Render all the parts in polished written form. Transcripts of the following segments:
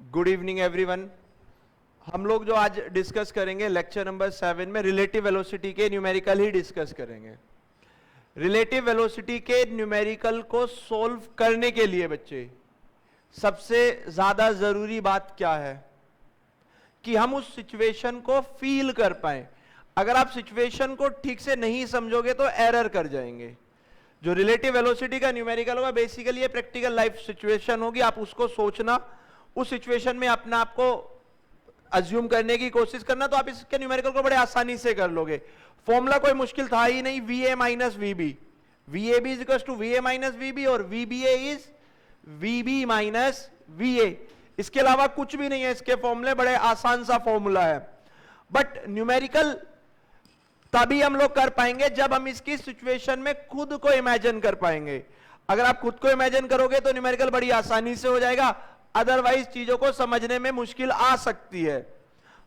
Good evening everyone. हम लोग जो आज डिस्कस करेंगे लेक्चर नंबर 7 में रिलेटिव वेलोसिटी के न्यूमेरिकल ही डिस्कस करेंगे। रिलेटिव वेलोसिटी के न्यूमेरिकल को सोल्व करने के लिए बच्चे सबसे ज्यादा जरूरी बात क्या है कि हम उस सिचुएशन को फील कर पाए। अगर आप सिचुएशन को ठीक से नहीं समझोगे तो एरर कर जाएंगे। जो रिलेटिव वेलोसिटी का न्यूमेरिकल होगा बेसिकली ये प्रैक्टिकल लाइफ सिचुएशन होगी, आप उसको सोचना, उस सिचुएशन में अपने आप को अज्यूम करने की कोशिश करना, तो आप इसके न्यूमेरिकल को बड़े आसानी से कर लोगे। फॉर्मूला कोई मुश्किल था ही नहीं, VA minus VB, VAB is equal to VA minus VB और VBA is VB minus VA। इसके अलावा कुछ भी नहीं है, इसके फॉर्मूले बड़े आसान सा फॉर्मूला है। बट न्यूमेरिकल तभी हम लोग कर पाएंगे जब हम इसकी सिचुएशन में खुद को इमेजिन कर पाएंगे। अगर आप खुद को इमेजिन करोगे तो न्यूमेरिकल बड़ी आसानी से हो जाएगा, अदरवाइज चीजों को समझने में मुश्किल आ सकती है।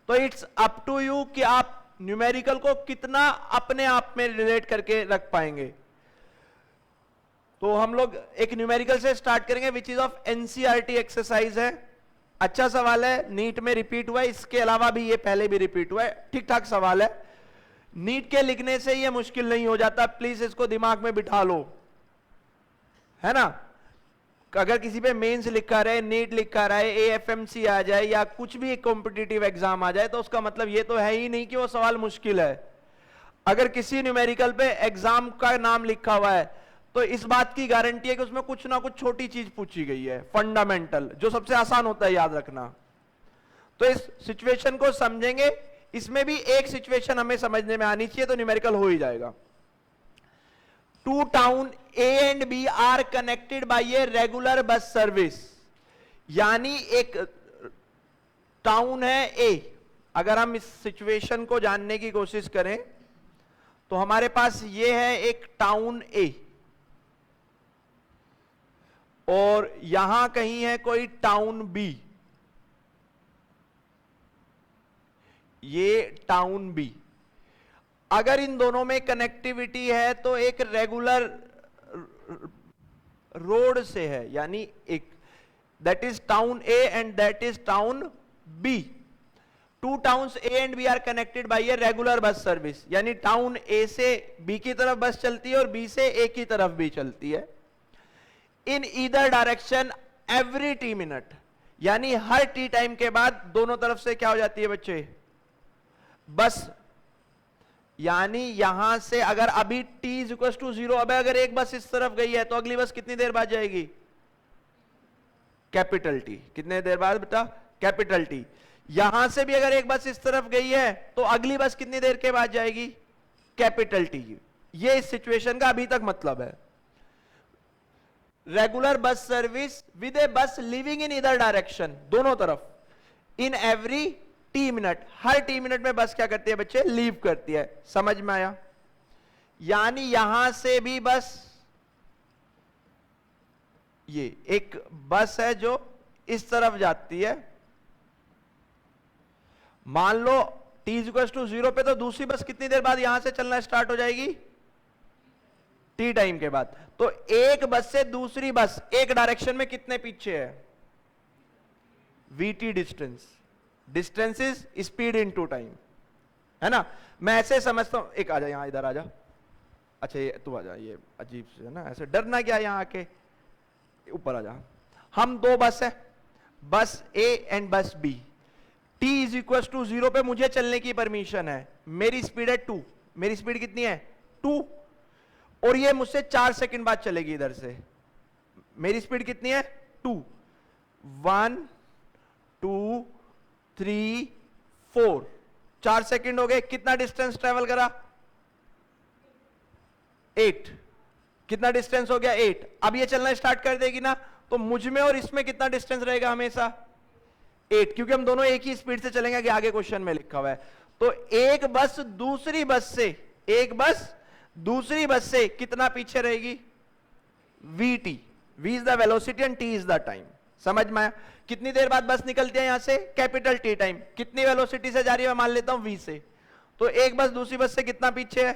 तो इट्स अप टू यू कि आप न्यूमेरिकल को कितना अपने आप में रिलेट करके रख पाएंगे। तो हम लोग एक न्यूमेरिकल से स्टार्ट करेंगे which is of NCERT exercise है। अच्छा सवाल है, नीट में रिपीट हुआ है, इसके अलावा भी ये पहले भी रिपीट हुआ है, ठीक ठाक सवाल है। नीट के लिखने से ये मुश्किल नहीं हो जाता, प्लीज इसको दिमाग में बिठा लो, है ना। अगर किसी पे मेंस लिखा रहे, नीट लिखा रहा है, AFMC आ जाए या कुछ भी कॉम्पिटिटिव एग्जाम आ जाए तो उसका मतलब ये तो है ही नहीं कि वो सवाल मुश्किल है। अगर किसी न्यूमेरिकल पे एग्जाम का नाम लिखा हुआ है तो इस बात की गारंटी है कि उसमें कुछ ना कुछ छोटी चीज पूछी गई है, फंडामेंटल, जो सबसे आसान होता है याद रखना। तो इस सिचुएशन को समझेंगे, इसमें भी एक सिचुएशन हमें समझने में आनी चाहिए तो न्यूमेरिकल हो ही जाएगा। Two town A and B are connected by a regular bus service, यानी एक टाउन है A। अगर हम इस सिचुएशन को जानने की कोशिश करें तो हमारे पास ये है एक टाउन A और यहां कहीं है कोई टाउन B, ये टाउन B। अगर इन दोनों में कनेक्टिविटी है तो एक रेगुलर रोड से है, यानी एक that is town A and that is town B। Two towns A and B are connected by a regular bus service, यानी टाउन A से B की तरफ बस चलती है और B से A की तरफ भी चलती है। In either direction every T minute, यानी हर T टाइम के बाद दोनों तरफ से क्या हो जाती है बच्चे, बस। यानी यहां से अगर अभी T इज इक्वल टू 0, अब अगर एक बस इस तरफ गई है तो अगली बस कितनी देर बाद जाएगी, कैपिटल T। कितने देर बाद बेटा, कैपिटल T। यहां से भी अगर एक बस इस तरफ गई है तो अगली बस कितनी देर के बाद जाएगी, कैपिटल T। ये इस सिचुएशन का अभी तक मतलब है। रेगुलर बस सर्विस विद ए बस लिविंग इन ईदर डायरेक्शन, दोनों तरफ, in every T minute, her T minute में बस क्या करती है बच्चे, लीव करती है। समझ में आया। यानी यहां से भी बस, ये एक बस है जो इस तरफ जाती है, मान लो T इज इक्वल टू 0 पे, तो दूसरी बस कितनी देर बाद यहां से चलना स्टार्ट हो जाएगी, T टाइम के बाद। तो एक बस से दूसरी बस एक डायरेक्शन में कितने पीछे है, VT distance. Distance is speed into time, है ना। मैं ऐसे समझता हूं, एक आजा यहां, इधर आजा, अच्छा ये तू आजा, ये अजीब से है ना, ऐसे डरना क्या, यहां आके ऊपर आजा। हम दो बस है, bus A and bus B। T is equal to 0 पे मुझे चलने की परमिशन है, मेरी स्पीड है 2, मेरी स्पीड कितनी है 2, और ये मुझसे 4 सेकंड बाद चलेगी इधर से, मेरी स्पीड कितनी है 2, 1 2 3 4, 4 सेकंड हो गए। कितना डिस्टेंस ट्रेवल करा, 8। कितना डिस्टेंस हो गया 8। अब ये चलना स्टार्ट कर देगी ना, तो मुझ में और इसमें कितना डिस्टेंस रहेगा हमेशा 8, क्योंकि हम दोनों एक ही स्पीड से चलेंगे, आगे क्वेश्चन में लिखा हुआ है। तो एक बस दूसरी बस से, एक बस दूसरी बस से कितना पीछे रहेगी, VT। V is the velocity and T is the time. समझ में आया। कितनी देर बाद बस निकलती है यहां से, कैपिटल T टाइम। कितनी वेलोसिटी से जा रही है, मैं मान लेता हूं V से, तो एक बस दूसरी बस से कितना पीछे है,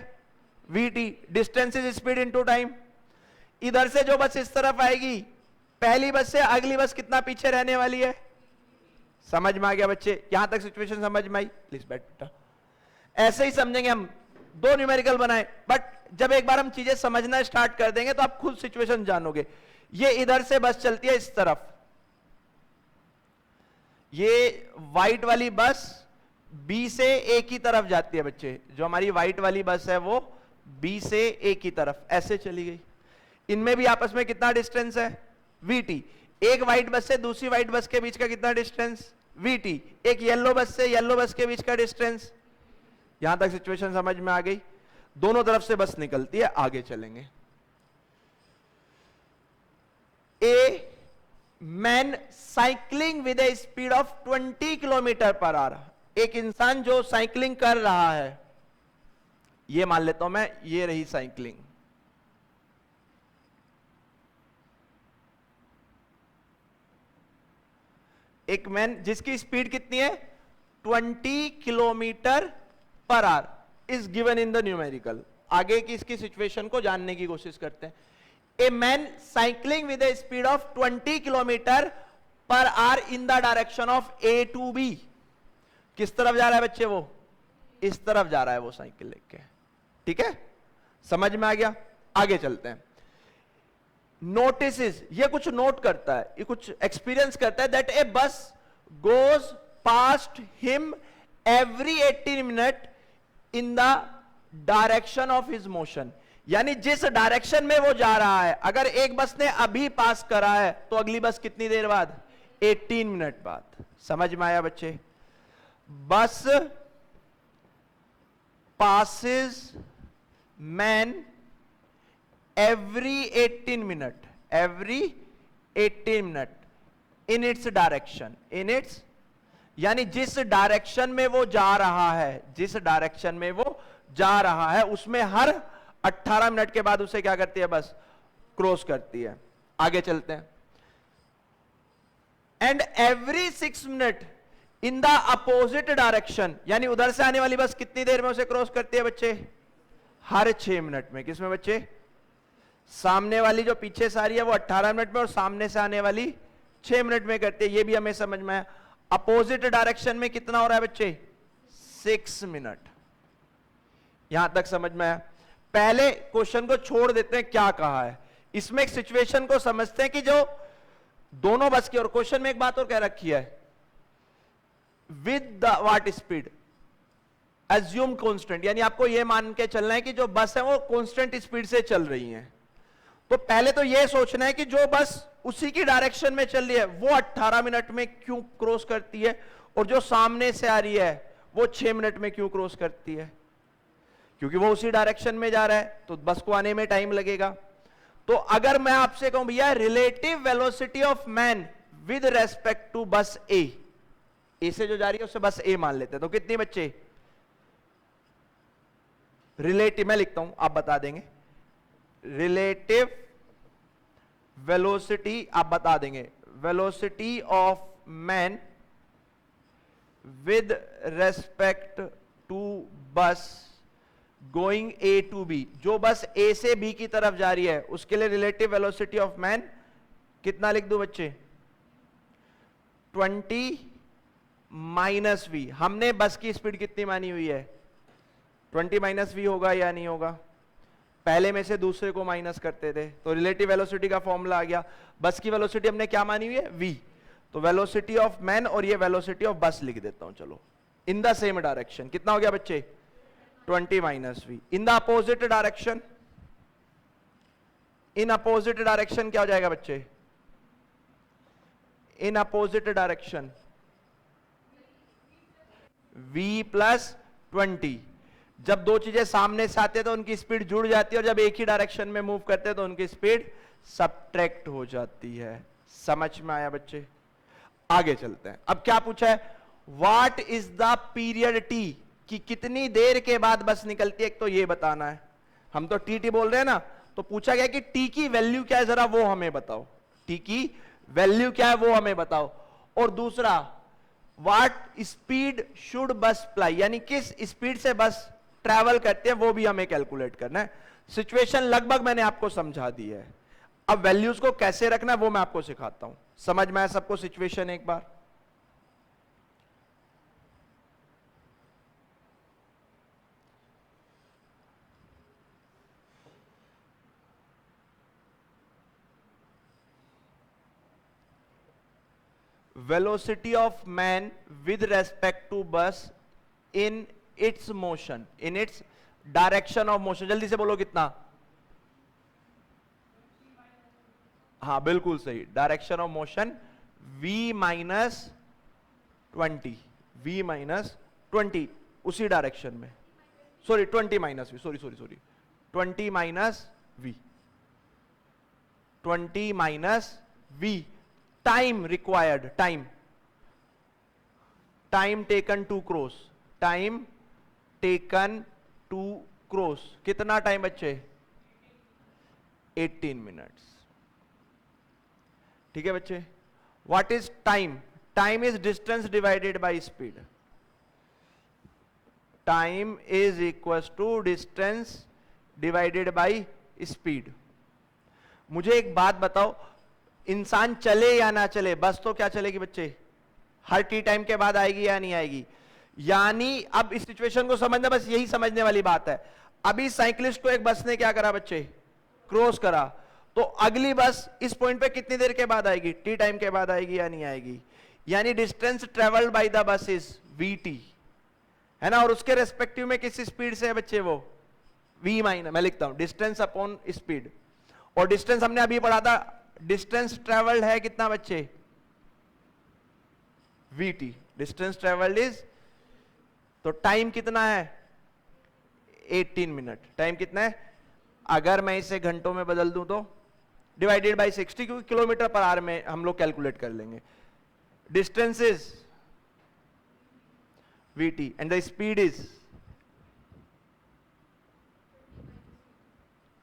VT। Distance is speed into time. इधर से जो बस इस तरफ आएगी, पहली बस से अगली बस कितना पीछे रहने वाली है, समझ में आ गया बच्चे? यहां तक सिचुएशन समझ में आई? प्लीज बेटा, ऐसे ही समझेंगे हम। दो न्यूमेरिकल बनाए, बट जब एक बार हम चीजें समझना स्टार्ट कर देंगे तो आप खुद सिचुएशन जानोगे। ये इधर से बस चलती है इस तरफ, ये व्हाइट वाली बस बी से ए की तरफ जाती है बच्चे। जो हमारी व्हाइट वाली बस है वो बी से ए की तरफ ऐसे चली गई। इनमें भी आपस में कितना डिस्टेंस है? वीटी। एक व्हाइट बस से दूसरी व्हाइट बस के बीच का कितना डिस्टेंस? वीटी। एक येलो बस से येलो बस के बीच का डिस्टेंस। यहां तक सिचुएशन समझ में आ गई? दोनों तरफ से बस निकलती है, आगे चलेंगे। ए man cycling with a speed of 20 kilometre per our. एक इंसान जो साइकिलिंग कर रहा है, ये मान लेता हूं मैं, ये रही साइकिलिंग। एक मैन जिसकी स्पीड कितनी है? 20 kilometre per our is given in the numerical. आगे की इसकी सिचुएशन को जानने की कोशिश करते हैं। A man cycling with a speed of 20 kilometre per hour in the direction of A to B. किस तरफ जा रहा है बच्चे? वो इस तरफ जा रहा है वो साइकिल लेके। ठीक है, समझ में आ गया? आगे चलते हैं। नोटिस, ये कुछ नोट करता है, ये कुछ एक्सपीरियंस करता है दैट ए बस goes past him every 18 minute in the direction of his motion. यानी जिस डायरेक्शन में वो जा रहा है, अगर एक बस ने अभी पास करा है तो अगली बस कितनी देर बाद? 18 मिनट बाद। समझ में आया बच्चे? बस passes man every 18 minute in its direction, in its, यानी जिस डायरेक्शन में वो जा रहा है, जिस डायरेक्शन में वो जा रहा है उसमें हर 18 मिनट के बाद उसे क्या करती है? बस क्रॉस करती है। आगे चलते हैं। And every 6 minute in the opposite direction, यानी उधर से आने वाली बस कितनी देर में उसे क्रॉस करती है बच्चे? हर 6 मिनट में। किसमें बच्चे? सामने वाली जो पीछे से आ रही है वो 18 मिनट में और सामने से आने वाली 6 मिनट में करती है। ये भी हमें समझ में आया। अपोजिट डायरेक्शन में कितना हो रहा है बच्चे? 6 मिनट। यहां तक समझ में आया? पहले क्वेश्चन को छोड़ देते हैं, क्या कहा है इसमें, एक सिचुएशन को समझते हैं कि जो दोनों बस की, और क्वेश्चन में एक बात और कह रखी है, with the what speed assume constant, यानी आपको यह मान के चलना है कि जो बस है वो कांस्टेंट स्पीड से चल रही है। तो पहले तो यह सोचना है कि जो बस उसी की डायरेक्शन में चल रही है वो 18 मिनट में क्यों क्रॉस करती है, और जो सामने से आ रही है वो 6 मिनट में क्यों क्रॉस करती है? क्योंकि वो उसी डायरेक्शन में जा रहा है तो बस को आने में टाइम लगेगा। तो अगर मैं आपसे कहूं भैया relative velocity of man with respect to bus A से जो जा रही है उसे बस ए मान लेते हैं, तो कितनी बच्चे? रिलेटिव, मैं लिखता हूं आप बता देंगे, रिलेटिव वेलोसिटी आप बता देंगे, velocity of man with respect to bus going A to B. जो बस ए से बी की तरफ जा रही है उसके लिए रिलेटिव वेलोसिटी ऑफ मैन कितना लिख दो बच्चे? 20 माइनस वी। हमने बस की स्पीड कितनी मानी हुई है? 20 माइनस वी होगा या नहीं होगा? पहले में से दूसरे को माइनस करते थे तो रिलेटिव वेलोसिटी का फॉर्मूला आ गया। बस की वेलोसिटी हमने क्या मानी हुई है? वी। तो वेलोसिटी ऑफ मैन और ये वेलोसिटी ऑफ बस लिख देता हूं चलो, इन द सेम डायरेक्शन। कितना हो गया बच्चे? 20 minus v. In the opposite direction, in opposite direction क्या हो जाएगा बच्चे? In opposite direction v plus 20। जब दो चीजें सामने से आते हैं तो उनकी स्पीड जुड़ जाती है, और जब एक ही डायरेक्शन में मूव करते हैं तो उनकी स्पीड सबट्रैक्ट हो जाती है। समझ में आया बच्चे? आगे चलते हैं। अब क्या पूछा है? What is the period T, कि कितनी देर के बाद बस निकलती है, एक तो ये बताना है। हम तो टी बोल रहे हैं ना, तो पूछा गया कि टी की वैल्यू क्या है, जरा वो हमें बताओ। टी की वैल्यू क्या है वो हमें बताओ। और दूसरा, व्हाट स्पीड शुड बस फ्लाई, यानी किस स्पीड से बस ट्रैवल करते हैं वो भी हमें कैलकुलेट करना है। सिचुएशन लगभग मैंने आपको समझा दी है, अब वैल्यूज को कैसे रखना है वो मैं आपको सिखाता हूं। समझ में आया सबको सिचुएशन एक बार? Velocity of man with respect to bus in its motion, in its direction of motion. जल्दी से बोलो कितना? हाँ बिल्कुल सही, direction of motion v minus 20, v minus 20 उसी डायरेक्शन में, sorry 20 minus V, sorry 20 minus v, 20 minus v। Time required, time taken to cross, time taken to cross, कितना टाइम बच्चे? 18 मिनट्स। ठीक है बच्चे। What is time? Time is distance divided by speed. Time is equal to distance divided by speed. मुझे एक बात बताओ, इंसान चले या ना चले, बस तो क्या चलेगी बच्चे? हर टी टाइम के बाद आएगी या नहीं आएगी? यानी अब इस सिचुएशन को समझना, बस यही समझने वाली बात है। अभी साइकिलिस्ट को एक बस ने क्या करा बच्चे? क्रॉस करा, तो अगली बस इस पॉइंट पे कितनी देर के बाद आएगी? टी टाइम के बाद आएगी या नहीं आएगी? यानी distance travelled by the bus is vt, है ना। और उसके रेस्पेक्टिव में किस स्पीड से है बच्चे? वो v माइनस, मैं लिखता हूं डिस्टेंस अपॉन स्पीड। और डिस्टेंस हमने अभी पढ़ा था, डिस्टेंस ट्रेवल्ड है कितना बच्चे? vt, डिस्टेंस ट्रेवल्ड इज, तो टाइम कितना है? 18 मिनट। टाइम कितना है? अगर मैं इसे घंटों में बदल दूं तो डिवाइडेड बाय 60, क्योंकि किलोमीटर पर आवर में हम लोग कैलकुलेट कर लेंगे। Distance is vt and the speed is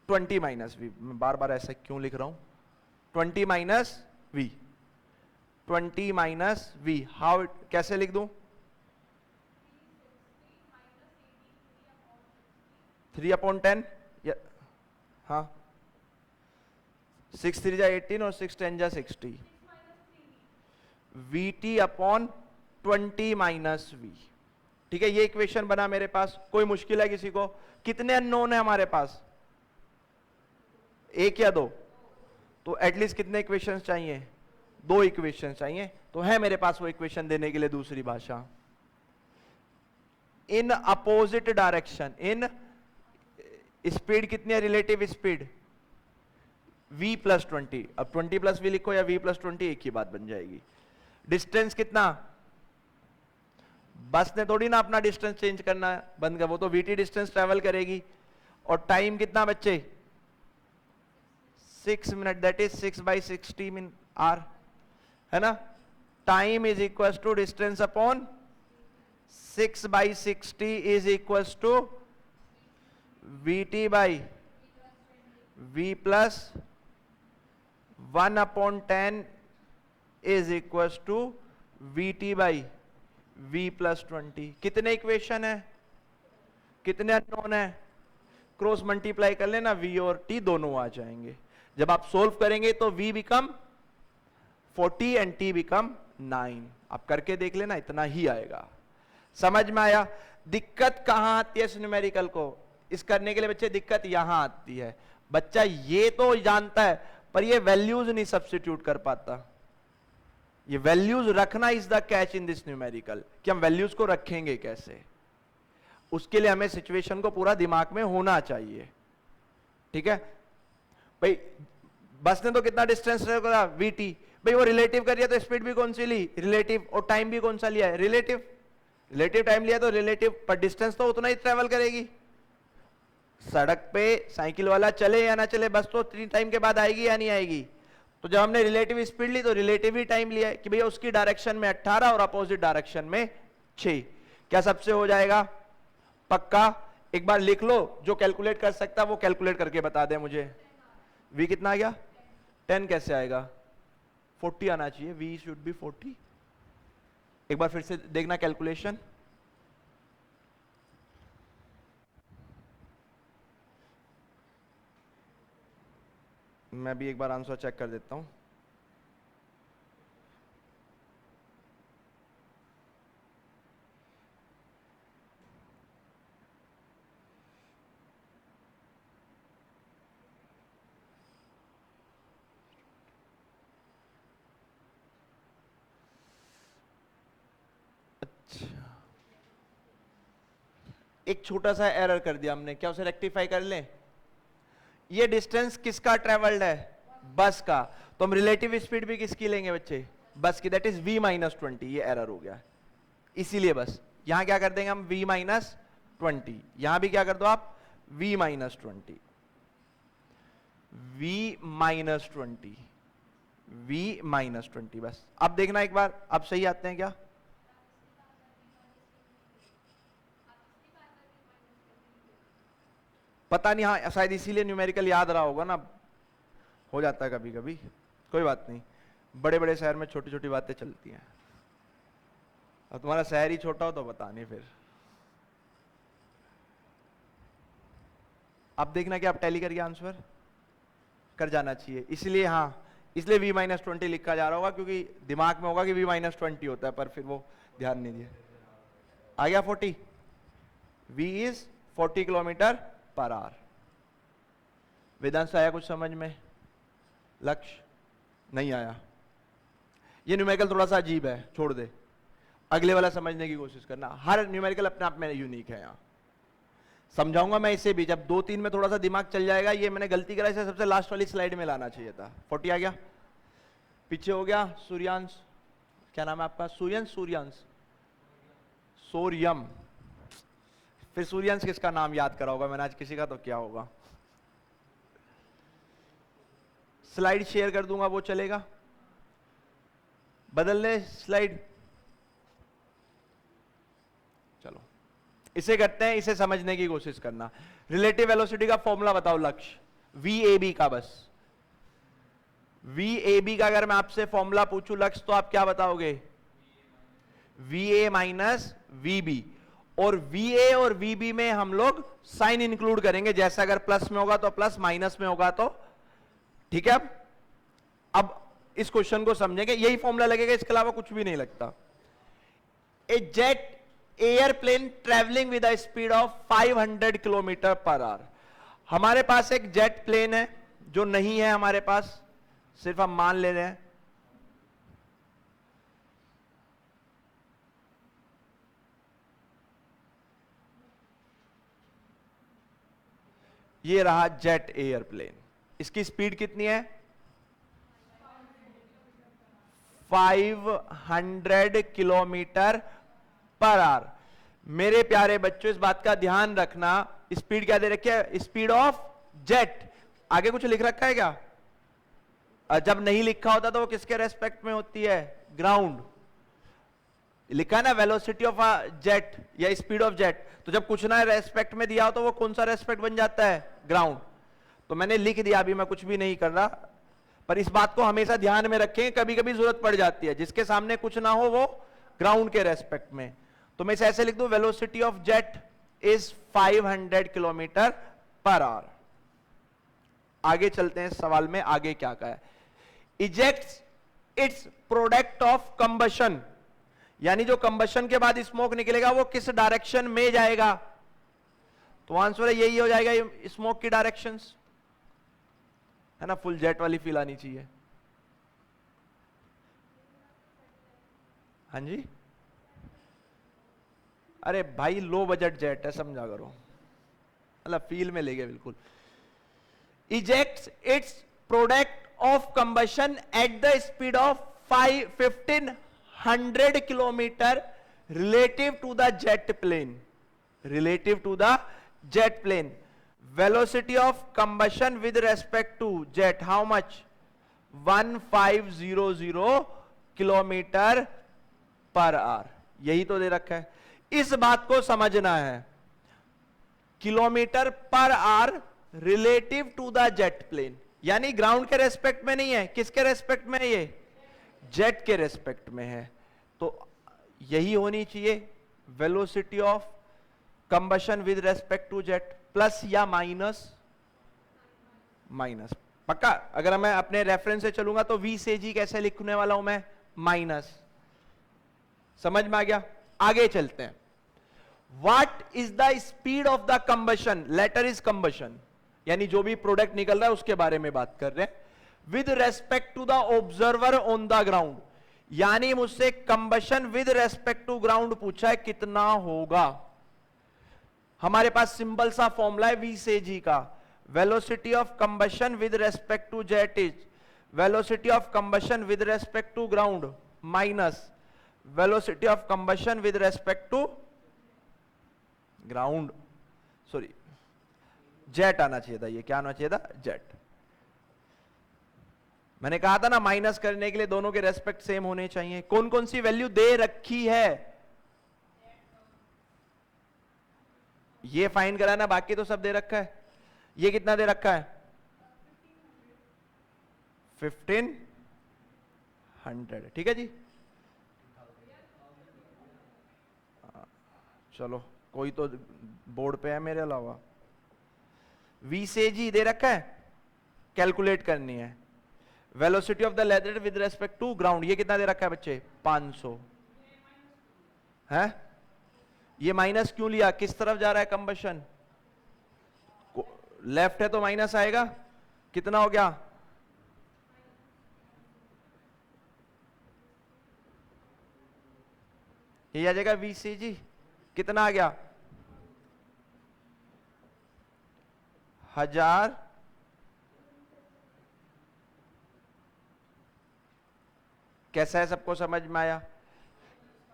20 minus v। मैं बार बार ऐसा क्यों लिख रहा हूं? 20 minus v, 20 minus v। How, कैसे लिख दूं? 3/10, हाँ 6 3 जा 18 और 6 10 जा 60, vt अपॉन 20 माइनस v। ठीक है, ये इक्वेशन बना मेरे पास। कोई मुश्किल है किसी को? कितने अननोन है हमारे पास? एक या दो? तो एटलीस्ट कितने इक्वेशंस चाहिए? 2 इक्वेशन चाहिए। तो है मेरे पास वो इक्वेशन देने के लिए दूसरी भाषा। इन अपोजिट डायरेक्शन, इन स्पीड कितनी है? Relative speed v plus 20। अब 20 प्लस v लिखो या v प्लस 20, एक ही बात बन जाएगी। डिस्टेंस कितना? बस ने थोड़ी ना अपना डिस्टेंस चेंज करना बंद कर, वो तो vt डिस्टेंस ट्रेवल करेगी। और टाइम कितना बच्चे? 6 minute, that is 6/60 minute hour, है ना। Time is equal to distance upon 6/60 is equal to vt by v plus 1/10 is equal to vt by v plus 20। कितने इक्वेशन है? कितने अननोन है? क्रॉस मल्टीप्लाई कर लेना, v और t दोनों आ जाएंगे। जब आप सोल्व करेंगे तो v become 40 and t become 9। आप करके देख लेना, इतना ही आएगा। समझ में आया? दिक्कत कहां आती है इस न्यूमेरिकल को? इस करने के लिए बच्चे दिक्कत यहां आती है। बच्चा ये तो जानता है, पर ये वैल्यूज नहीं सब्स्टिट्यूट कर पाता। ये वैल्यूज रखना is the catch in this numerical, कि हम वैल्यूज को रखेंगे कैसे। उसके लिए हमें सिचुएशन को पूरा दिमाग में होना चाहिए। ठीक है भाई, बस ने तो कितना डिस्टेंस करा? vt। भाई वो रिलेटिव करिए तो स्पीड भी कौन सी ली? रिलेटिव। और टाइम भी कौन सा लिया है? रिलेटिव। रिलेटिव टाइम लिया तो रिलेटिव, पर डिस्टेंस तो उतना ही ट्रेवल करेगी। सड़क पे साइकिल वाला चले या ना चले, बस तो 3 टाइम के बाद आएगी या नहीं आएगी? तो जब हमने रिलेटिव स्पीड ली तो रिलेटिव ही टाइम लिया है कि भैया उसकी डायरेक्शन में 18 और अपोजिट डायरेक्शन में 6। क्या सबसे हो जाएगा? पक्का? एक बार लिख लो, जो कैलकुलेट कर सकता वो कैलकुलेट करके बता दे मुझे। v कितना आ गया? 10 कैसे आएगा? 40 आना चाहिए, v शुड बी 40। एक बार फिर से देखना कैलकुलेशन। मैं भी एक बार आंसर चेक कर देता हूं। एक छोटा सा एरर कर दिया हमने, क्या उसे रेक्टिफाई कर लें? ये डिस्टेंस किसका ट्रेवल्ड है? बस का। तो हम रिलेटिव स्पीड भी किसकी लेंगे बच्चे? बस की, दैट इज v माइनस 20। ये एरर हो गया, इसीलिए बस यहां क्या कर देंगे हम? v minus 20। यहां भी क्या कर दो आप? v minus 20, v minus 20, v minus 20। बस अब देखना एक बार, अब सही आते हैं क्या? पता नहीं, हाँ शायद इसीलिए न्यूमेरिकल याद रहा होगा ना, हो जाता है कभी कभी, कोई बात नहीं। बड़े बड़े शहर में छोटी छोटी बातें चलती हैं, और तुम्हारा शहर ही छोटा हो तो पता नहीं फिर। अब देखना कि आप टैली करके आंसर कर जाना चाहिए, इसलिए हाँ, इसलिए v माइनस 20 लिखा जा रहा होगा, क्योंकि दिमाग में होगा कि v माइनस 20 होता है, पर फिर वो ध्यान नहीं दिया। आ गया 40, v is 40 kilometre per hour. Vedant आया कुछ समझ में? लक्ष्य नहीं आया? ये न्यूमेरिकल थोड़ा सा अजीब है, छोड़ दे, अगले वाला समझने की कोशिश करना। हर न्यूमेरिकल अपने आप में यूनिक है। यहां समझाऊंगा मैं इसे भी, जब 2-3 में थोड़ा सा दिमाग चल जाएगा। ये मैंने गलती करा, इसे सबसे लास्ट वाली स्लाइड में लाना चाहिए था। 40 आ गया, पीछे हो गया सूर्यांश, क्या नाम है आपका? सूर्यंश, सूर्यांश, सूर्यम। फिर सूर्यांश किसका नाम याद करा होगा मैंने आज किसी का, तो क्या होगा? स्लाइड शेयर कर दूंगा, वो चलेगा? बदल ले स्लाइड, चलो इसे करते हैं, इसे समझने की कोशिश करना। रिलेटिव वेलोसिटी का फॉर्मूला बताओ लक्ष्य, VAB का। बस VAB का अगर मैं आपसे फॉर्मूला पूछूं लक्ष्य, तो आप क्या बताओगे? VA minus VB। और VA और VB में हम लोग साइन इंक्लूड करेंगे, जैसे अगर प्लस में होगा तो प्लस, माइनस में होगा तो, ठीक है। अब इस क्वेश्चन को समझेंगे, यही फॉर्मूला लगेगा, इसके अलावा कुछ भी नहीं लगता। A jet aeroplane travelling with a speed of 500 kilometre per hour. हमारे पास एक जेट प्लेन है, जो नहीं है हमारे पास, सिर्फ हम मान ले रहे हैं। ये रहा जेट एयरप्लेन, इसकी स्पीड कितनी है? 500 किलोमीटर पर आवर। मेरे प्यारे बच्चों, इस बात का ध्यान रखना, स्पीड क्या दे रखी है? Speed of jet. आगे कुछ लिख रखा है क्या? जब नहीं लिखा होता तो वो किसके रेस्पेक्ट में होती है? ग्राउंड। लिखा है ना वेलोसिटी ऑफ जेट या स्पीड ऑफ जेट, तो जब कुछ ना रेस्पेक्ट में दिया हो तो वो कौन सा रेस्पेक्ट बन जाता है? ग्राउंड। तो मैंने लिख दिया, अभी मैं कुछ भी नहीं कर रहा, पर इस बात को हमेशा ध्यान में रखें, कभी कभी जरूरत पड़ जाती है। जिसके सामने कुछ ना हो वो ग्राउंड के रेस्पेक्ट में, तो मैं इसे ऐसे लिख दूं, velocity of jet is 500 kilometre per our. आगे चलते हैं सवाल में, आगे क्या कहा है? Ejects its product of combustion, यानी जो कंबशन के बाद स्मोक निकलेगा वो किस डायरेक्शन में जाएगा? तो आंसर यही हो जाएगा, स्मोक की डायरेक्शंस, है ना। फुल जेट वाली फील आनी चाहिए। हाँ जी, अरे भाई लो बजट जेट है, समझा करो, मतलब फील में ले गए बिल्कुल। Ejects its product of combustion at the speed of 1500 kilometre relative to the jet plane, relative to the jet plane. Velocity of combustion with respect to jet how much? 1500 kilometre per hour, यही तो दे रखा है। इस बात को समझना है, kilometre per hour relative to the jet plane, यानी ग्राउंड के रेस्पेक्ट में नहीं है, किसके रेस्पेक्ट में है? ये जेट के रेस्पेक्ट में है। तो यही होनी चाहिए velocity of combustion with respect to jet, plus या माइनस? माइनस पक्का। अगर मैं अपने रेफरेंस से चलूंगा तो v से g कैसे लिखने वाला हूं मैं? माइनस। समझ में आ गया? आगे चलते हैं। What is the speed of the combustion? Latter is combustion, यानी जो भी प्रोडक्ट निकल रहा है उसके बारे में बात कर रहे हैं। With respect to the observer on the ground, यानी मुझसे combustion with respect to ground पूछा है, कितना होगा? हमारे पास सिंपल सा फॉर्मूला है V से G का, velocity of combustion with respect to jet is velocity of combustion with respect to ground minus velocity of combustion with respect to ground, sorry jet आना चाहिए था, ये क्या आना चाहिए था, जेट। मैंने कहा था ना माइनस करने के लिए दोनों के रेस्पेक्ट सेम होने चाहिए। कौन कौन सी वैल्यू दे रखी है ये फाइंड कराना, बाकी तो सब दे रखा है। ये कितना दे रखा है 1500, ठीक है जी। चलो कोई तो बोर्ड पे है मेरे अलावा। V से G दे रखा है, कैलकुलेट करनी है। Velocity of the latter with respect to ground ये कितना दे रखा है बच्चे 500 है। ये माइनस क्यों लिया, किस तरफ जा रहा है कंबशन, लेफ्ट है तो माइनस आएगा, कितना हो गया ये आ जाएगा V से G, कितना आ गया 1000 कैसा है, सबको समझ में आया,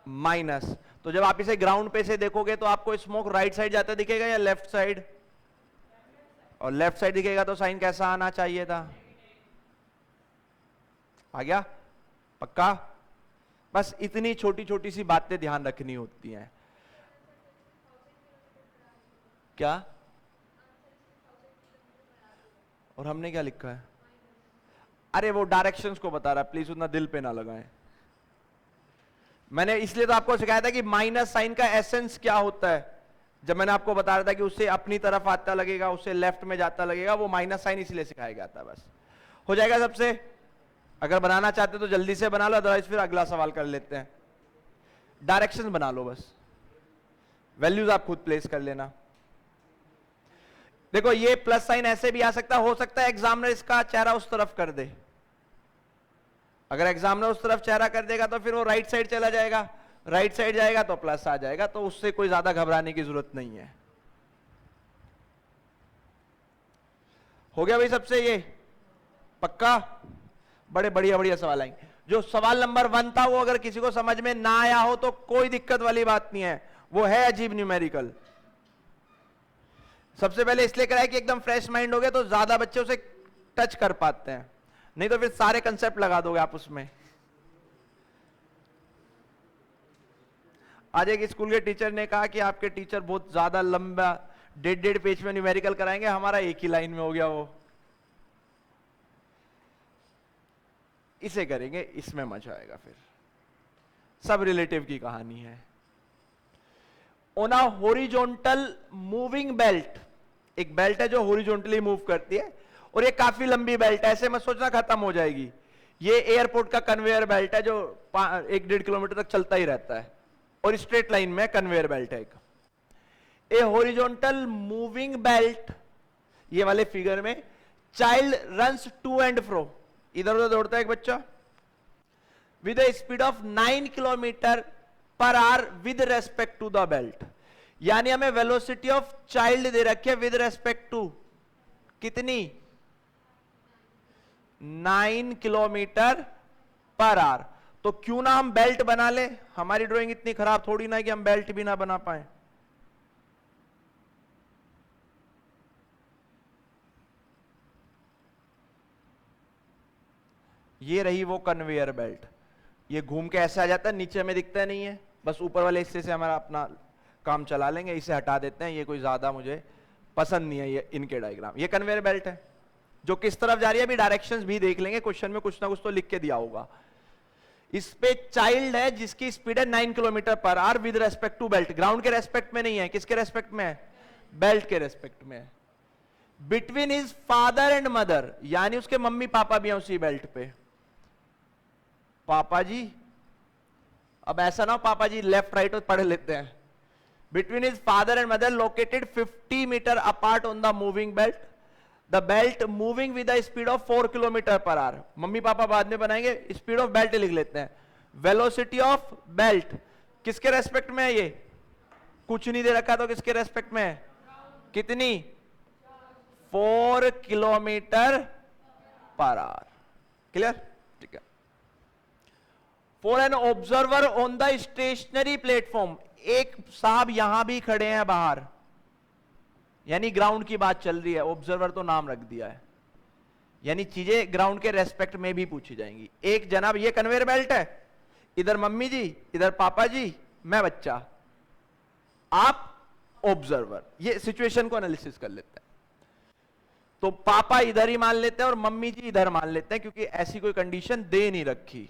माइनस। तो जब आप इसे ग्राउंड पे से देखोगे तो आपको स्मोक राइट साइड जाता दिखेगा या लेफ्ट साइड, और लेफ्ट साइड दिखेगा तो साइन कैसा आना चाहिए था, आ गया पक्का। बस इतनी छोटी छोटी सी बातें ध्यान रखनी होती हैं। क्या, और हमने क्या लिखा है, अरे वो डायरेक्शंस को बता रहा है, प्लीज उतना दिल पे ना लगाएं। मैंने इसलिए तो आपको सिखाया था कि माइनस साइन का एसेंस क्या होता है। जब मैंने आपको बता रहा था कि उससे अपनी तरफ आता लगेगा, उससे लेफ्ट में जाता लगेगा, वो माइनस साइन इसलिए सिखाया गया था। बस हो जाएगा सबसे। अगर बनाना चाहते तो जल्दी से बना लो, अदरवाइज फिर अगला सवाल कर लेते हैं। डायरेक्शन बना लो, बस वैल्यूज आप खुद प्लेस कर लेना। देखो ये प्लस साइन ऐसे भी आ सकता है, हो सकता है एग्जामिनर इसका चेहरा उस तरफ कर दे। अगर एग्जामिनर उस तरफ चेहरा कर देगा तो फिर वो राइट साइड चला जाएगा, राइट साइड जाएगा तो प्लस आ जाएगा, तो उससे कोई ज्यादा घबराने की जरूरत नहीं है। हो गया भाई सबसे, ये पक्का। बड़े बढ़िया बढ़िया सवाल आएंगे। जो सवाल नंबर 1 था वो अगर किसी को समझ में ना आया हो तो कोई दिक्कत वाली बात नहीं है, वो है अजीब न्यूमेरिकल। सबसे पहले इसलिए कराया कि एकदम फ्रेश माइंड हो गया तो ज्यादा बच्चे उसे टच कर पाते हैं, नहीं तो फिर सारे कंसेप्ट लगा दोगे आप उसमें। आज एक स्कूल के टीचर ने कहा कि आपके टीचर बहुत ज्यादा लंबा 1.5 पेज में न्यूमेरिकल कराएंगे, हमारा एक ही लाइन में हो गया। वो इसे करेंगे, इसमें मजा आएगा। फिर सब रिलेटिव की कहानी है। On a horizontal moving belt, एक बेल्ट है जो हॉरिजॉन्टली मूव करती है, और ये काफी लंबी बेल्ट है, ऐसे मत सोचना खत्म हो जाएगी। ये एयरपोर्ट का कन्वेयर बेल्ट है जो 1-1.5 किलोमीटर तक चलता ही रहता है, और स्ट्रेट लाइन में कन्वेयर बेल्ट है एक। ए हॉरिजॉन्टल मूविंग बेल्ट, ये वाले फिगर में child runs to and fro, इधर उधर दौड़ता है एक बच्चा, with a speed of 9 kilometre per hour with respect to the belt. यानी हमें वेलोसिटी ऑफ चाइल्ड दे रखी है विद रेस्पेक्ट टू कितनी, 9 किलोमीटर पर आवर। तो क्यों ना हम बेल्ट बना ले, हमारी ड्राइंग इतनी खराब थोड़ी ना है कि हम बेल्ट भी ना बना पाए। ये रही वो कन्वेयर बेल्ट, ये घूम के ऐसे आ जाता है, नीचे में दिखता नहीं है, बस ऊपर वाले हिस्से से हमारा अपना काम चला लेंगे। इसे हटा देते हैं, ये कोई ज्यादा मुझे पसंद नहीं है ये इनके डायग्राम। ये कन्वेयर बेल्ट है जो किस तरफ जा रही है, अभी डायरेक्शंस भी देख लेंगे, क्वेश्चन में कुछ ना कुछ तो लिख के दिया होगा। इस पे चाइल्ड है जिसकी स्पीड है 9 kilometre per hour with respect to belt, ground के रेस्पेक्ट में नहीं है, किसके रेस्पेक्ट में है, बेल्ट के रेस्पेक्ट में है। Between his father and mother, यानी उसके मम्मी पापा भी हैं उसी बेल्ट पे। पापा जी, अब ऐसा ना हो पापा जी लेफ्ट राइट पढ़ लेते हैं। Between his father and mother located 50 metre apart on the moving belt, the belt moving with the speed of 4 kilometre per hour. मम्मी पापा बाद में बनाएंगे, स्पीड ऑफ बेल्ट लिख लेते हैं। वेलोसिटी ऑफ बेल्ट किसके रेस्पेक्ट में है, ये कुछ नहीं दे रखा तो किसके रेस्पेक्ट में है? कितनी? 4 किलोमीटर पर आवर। क्लियर? ठीक है। For an observer on the stationary platform, एक साहब यहां भी खड़े हैं बाहर, यानी ग्राउंड की बात चल रही है, ऑब्जर्वर तो नाम रख दिया है, यानी चीजें ग्राउंड के रेस्पेक्ट में भी पूछी जाएंगी। एक जनाब, ये कन्वेयर बेल्ट है, इधर मम्मी जी, इधर पापा जी, मैं बच्चा, आप ऑब्जर्वर। ये सिचुएशन को एनालिसिस कर लेते हैं। तो पापा इधर ही मान लेते हैं और मम्मी जी इधर मान लेते हैं, क्योंकि ऐसी कोई कंडीशन दे नहीं रखी।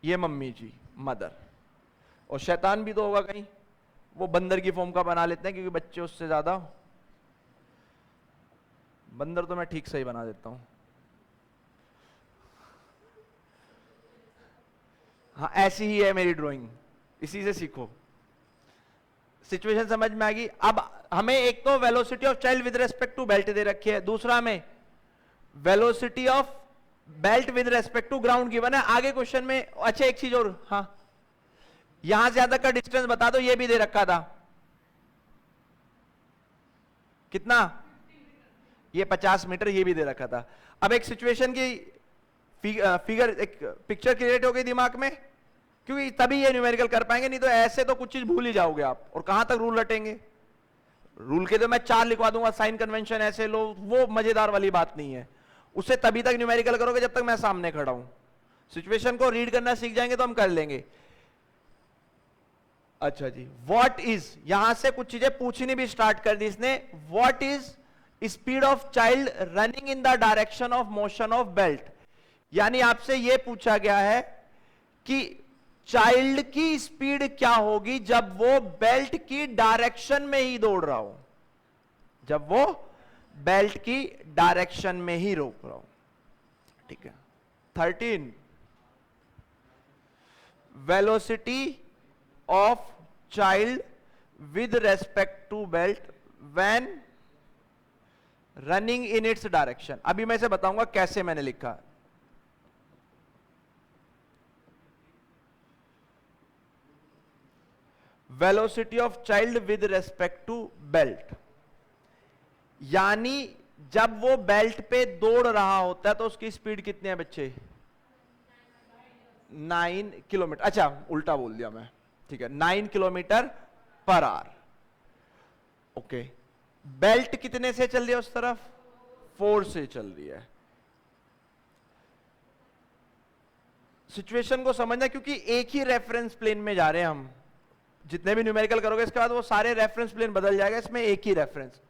ये मम्मी जी, मदर, और शैतान भी तो होगा कहीं, वो बंदर की फॉर्म का बना लेते हैं, क्योंकि बच्चे उससे ज्यादा, बंदर तो मैं ठीक से ही बना देता हूं। हाँ, ऐसी ही है मेरी ड्राइंग, इसी से सीखो। सिचुएशन समझ में आ गई। अब हमें एक तो velocity of child with respect to belt दे रखी है, दूसरा हमें velocity of belt with respect to ground given है। आगे क्वेश्चन में, अच्छा एक चीज और, हाँ, यहां से यहां तक का डिस्टेंस बता दो, ये भी दे रखा था, कितना? ये 50 मीटर, ये भी दे रखा था। अब एक सिचुएशन की फिगर, एक पिक्चर क्रिएट हो गई दिमाग में, क्योंकि तभी ये न्यूमेरिकल कर पाएंगे, नहीं तो ऐसे तो कुछ चीज भूल ही जाओगे आप, और कहां तक रूल रटेंगे। रूल के तो मैं 4 लिखवा दूंगा, साइन कन्वेंशन ऐसे लो, वो मजेदार वाली बात नहीं है। उसे तभी तक न्यूमेरिकल करोगे जब तक मैं सामने खड़ा हूं। सिचुएशन को रीड करना सीख जाएंगे तो हम कर लेंगे। अच्छा जी, व्हाट इज, यहां से कुछ चीजें पूछनी भी स्टार्ट कर दी इसने। What is speed of child running in the direction of motion of belt, यानी आपसे यह पूछा गया है कि चाइल्ड की स्पीड क्या होगी जब वो बेल्ट की डायरेक्शन में ही दौड़ रहा हो, जब वो बेल्ट की डायरेक्शन में ही रोक रहा हो। ठीक है। 13, velocity of child with respect to belt when running in its direction. अभी मैं इसे बताऊंगा कैसे मैंने लिखा। Velocity of child with respect to belt, यानी जब वो बेल्ट पे दौड़ रहा होता है तो उसकी स्पीड कितनी है बच्चे? 9 किलोमीटर। अच्छा, उल्टा बोल दिया मैं, ठीक है, 9 kilometre per our. Okay, belt कितने से चल रही है उस तरफ? 4 से चल रही है। सिचुएशन को समझना, क्योंकि एक ही रेफरेंस प्लेन में जा रहे हैं हम, जितने भी न्यूमेरिकल करोगे इसके बाद वो सारे रेफरेंस प्लेन बदल जाएगा, इसमें एक ही रेफरेंस।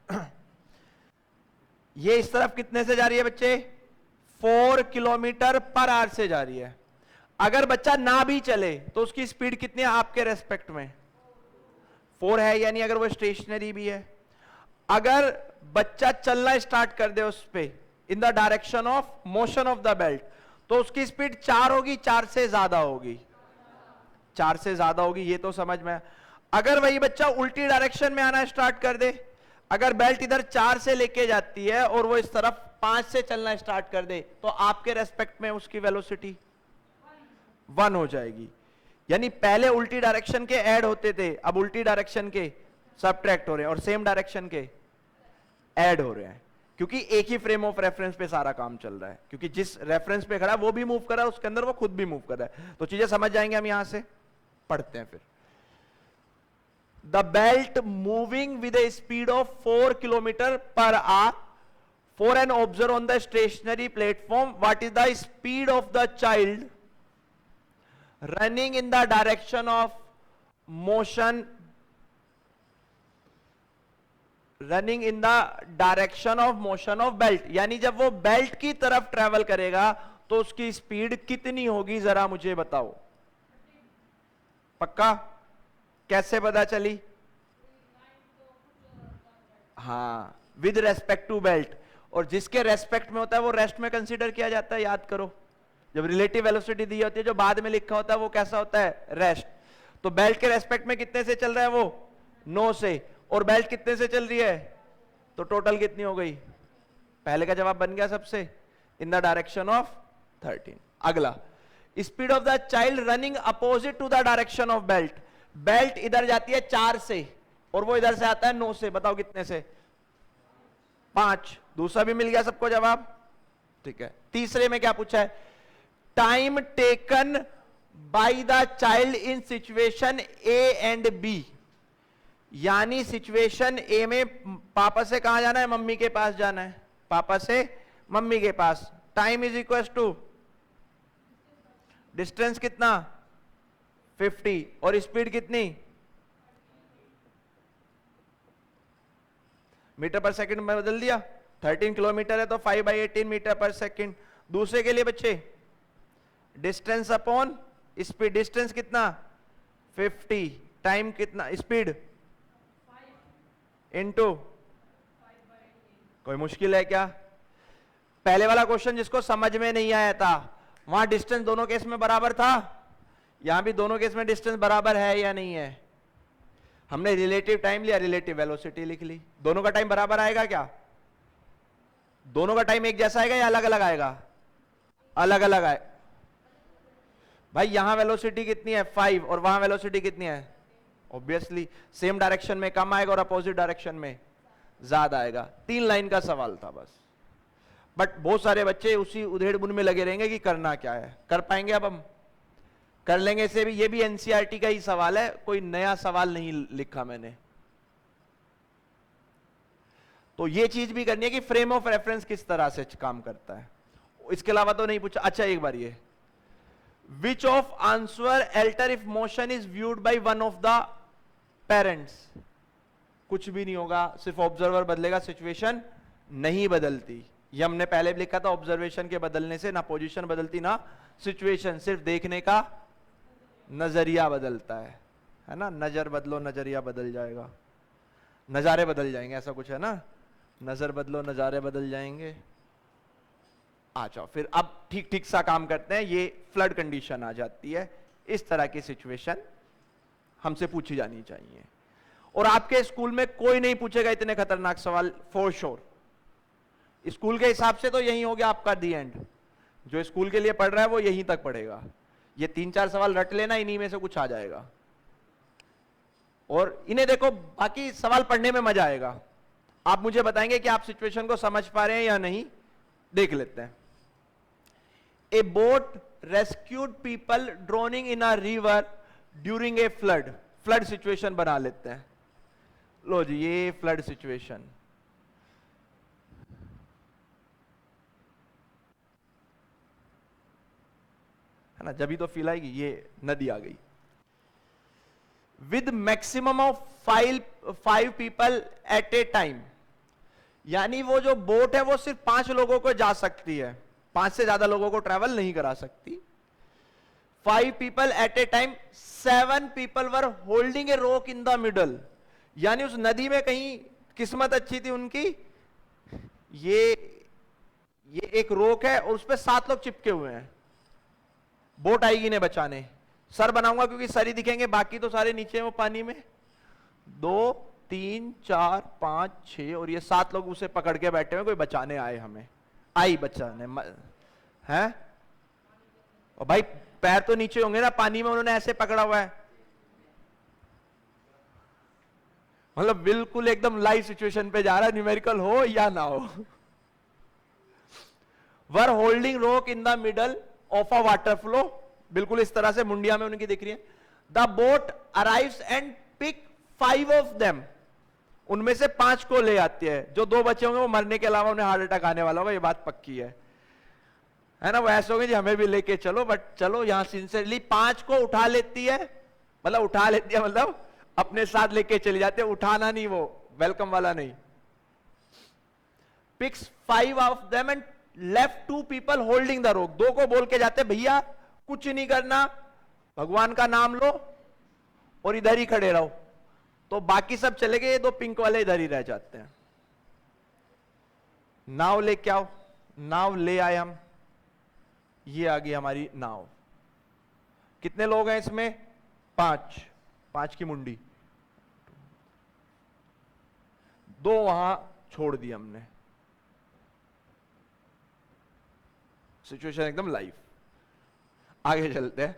ये इस तरफ कितने से जा रही है बच्चे? 4 किलोमीटर पर आवर से जा रही है। अगर बच्चा ना भी चले तो उसकी स्पीड कितनी है आपके रेस्पेक्ट में? 4 है, यानी अगर वो स्टेशनरी भी है। अगर बच्चा चलना स्टार्ट कर दे उस पे इन the direction of motion of the belt, तो उसकी स्पीड 4 होगी, 4 से ज्यादा होगी, 4 से ज्यादा होगी, ये तो समझ में। अगर वही बच्चा उल्टी डायरेक्शन में आना स्टार्ट कर दे, अगर बेल्ट इधर 4 से लेके जाती है और वो इस तरफ 5 से चलना स्टार्ट कर दे, तो आपके रेस्पेक्ट में उसकी वेलोसिटी 1 हो जाएगी। यानी पहले उल्टी डायरेक्शन के ऐड होते थे, अब उल्टी डायरेक्शन के सबट्रैक्ट हो रहे हैं, और सेम डायरेक्शन के ऐड हो रहे हैं, क्योंकि एक ही फ्रेम ऑफ रेफरेंस पे सारा काम चल रहा है। क्योंकि जिस रेफरेंस पे खड़ा है वो भी मूव कर रहा है, उसके अंदर वो खुद भी मूव कर रहा है। तो चीजें समझ जाएंगे हम, यहां से पढ़ते हैं फिर। The belt moving with a speed of 4 kilometre per hour for an observer on the stationary platform, what is the speed of the child running in the direction of motion, running in the direction of motion of belt, यानी जब वो belt की तरफ travel करेगा तो उसकी speed कितनी होगी, जरा मुझे बताओ। पक्का? कैसे पता चली? हाँ, विद रेस्पेक्ट टू बेल्ट, और जिसके रेस्पेक्ट में होता है वो रेस्ट में कंसीडर किया जाता है। याद करो, जब रिलेटिव वेलोसिटी दी होती है, जो बाद में लिखा होता है वो कैसा होता है? रेस्ट। तो बेल्ट के रेस्पेक्ट में कितने से चल रहा है वो? 9 से, और बेल्ट कितने से चल रही है? तो टोटल कितनी हो गई? पहले का जवाब बन गया सबसे, इन द डायरेक्शन ऑफ 13। अगला, speed of the child running opposite to the direction of belt, belt इधर जाती है 4 से और वो इधर से आता है 9 से, बताओ कितने से? 5। दूसरा भी मिल गया सबको जवाब, ठीक है। तीसरे में क्या पूछा है? Time taken by the child in situation A and B, यानी सिचुएशन ए में पापा से कहां जाना है? मम्मी के पास जाना है, पापा से मम्मी के पास। Time is equal to distance कितना? 50 और स्पीड कितनी? मीटर पर सेकंड में बदल दिया, 13 किलोमीटर है तो 5/18 मीटर पर सेकंड। दूसरे के लिए बच्चे डिस्टेंस अपॉन स्पीड, डिस्टेंस कितना? 50, टाइम कितना? स्पीड इनटू, कोई मुश्किल है क्या? पहले वाला क्वेश्चन जिसको समझ में नहीं आया था, वहां डिस्टेंस दोनों केस में बराबर था, यहां भी दोनों केस में डिस्टेंस बराबर है या नहीं है? हमने रिलेटिव टाइम लिया, रिलेटिव वेलोसिटी लिख ली। दोनों का टाइम बराबर आएगा क्या? दोनों का टाइम एक जैसा आएगा या अलग अलग आएगा? अलग अलग आए। भाई यहां वेलोसिटी कितनी है? 5 और वहां वेलोसिटी कितनी है? ऑब्वियसली सेम डायरेक्शन में कम आएगा और अपोजिट डायरेक्शन में ज्यादा आएगा। 3 लाइन का सवाल था बस, बट बहुत सारे बच्चे उसी उधेड़ बुन में लगे रहेंगे कि करना क्या है। कर पाएंगे? अब हम कर लेंगे इसे भी, ये भी एनसीईआरटी का ही सवाल है, कोई नया सवाल नहीं लिखा मैंने। तो ये चीज भी करनी है कि फ्रेम ऑफ रेफरेंस किस तरह से काम करता है। इसके अलावा तो नहीं पूछा। अच्छा एक बार ये, which of answer alter if motion is viewed by one of the parents? कुछ भी नहीं होगा, सिर्फ ऑब्जर्वर बदलेगा, सिचुएशन नहीं बदलती। ये हमने पहले भी लिखा था, ऑब्जर्वेशन के बदलने से ना पोजीशन बदलती ना सिचुएशन, सिर्फ देखने का नजरिया बदलता है ना। नजर बदलो नजरिया बदल जाएगा, नजारे बदल जाएंगे, ऐसा कुछ है ना। नजर बदलो नजारे बदल जाएंगे। आ जाओ फिर, अब ठीक ठीक सा काम करते हैं। ये फ्लड कंडीशन आ जाती है, इस तरह की सिचुएशन हमसे पूछी जानी चाहिए। और आपके स्कूल में कोई नहीं पूछेगा इतने खतरनाक सवाल फॉर श्योर। स्कूल के हिसाब से तो यही हो गया आपका दी एंड। जो स्कूल के लिए पढ़ रहा है वो यहीं तक पढ़ेगा। ये 3-4 सवाल रट लेना, इन्हीं में से कुछ आ जाएगा। और इन्हें देखो, बाकी सवाल पढ़ने में मजा आएगा। आप मुझे बताएंगे कि आप सिचुएशन को समझ पा रहे हैं या नहीं। देख लेते हैं। ए boat rescued people droning in a river during a flood. Flood situation बना लेते हैं। लो जी, ये फ्लड सिचुएशन है ना, जब भी तो फील आएगी। ये नदी आ गई with maximum of 5 people at A time, यानी वो जो बोट है वो सिर्फ 5 लोगों को जा सकती है, 5 से ज्यादा लोगों को ट्रेवल नहीं करा सकती। 5 people at A time, 7 people were holding ए रोक इन द मिडल, यानी उस नदी में कहीं किस्मत अच्छी थी उनकी, ये एक रोक है और उस पर 7 लोग चिपके हुए हैं। बोट आएगी इन्हें बचाने। सर बनाऊंगा क्योंकि सर ही दिखेंगे, बाकी तो सारे नीचे हैं वो पानी में। 2 3 4 5 6 और ये 7 लोग उसे पकड़ के बैठे हुए, कोई बचाने आए हमें, आई बचाने हैं। और भाई पैर तो नीचे होंगे ना पानी में, उन्होंने ऐसे पकड़ा हुआ है। मतलब बिल्कुल एकदम लाइव सिचुएशन पे जा रहा है, न्यूमेरिकल हो या ना हो। वर होल्डिंग रोक in the middle of a water flow, बिल्कुल इस तरह से मुंडिया में उनकी दिख रही है। The boat arrives and pick 5 of them, उनमें से 5 को ले आती है। जो 2 बचे होंगे वो मरने के अलावा उन्हें हार्ट अटैक आने वाला होगा, ये बात पक्की है ना। वो ऐसे होंगे जी हमें भी लेके चलो, बट चलो यहां सिंसियरली 5 को उठा लेती है। मतलब उठा लेती है मतलब अपने साथ लेके चली जाते हैं, उठाना नहीं, वो वेलकम वाला नहीं। Picks 5 of them and left 2 people holding the rock, 2 को बोल के जाते भैया कुछ नहीं करना, भगवान का नाम लो और इधर ही खड़े रहो। तो बाकी सब चले गए, 2 पिंक वाले इधर ही रह जाते हैं। नाव लेके आओ, नाव ले आए हम, ये आ गई हमारी नाव। कितने लोग हैं इसमें? 5 की मुंडी। 2 वहां छोड़ दी हमने। सिचुएशन एकदम लाइव। आगे चलते हैं।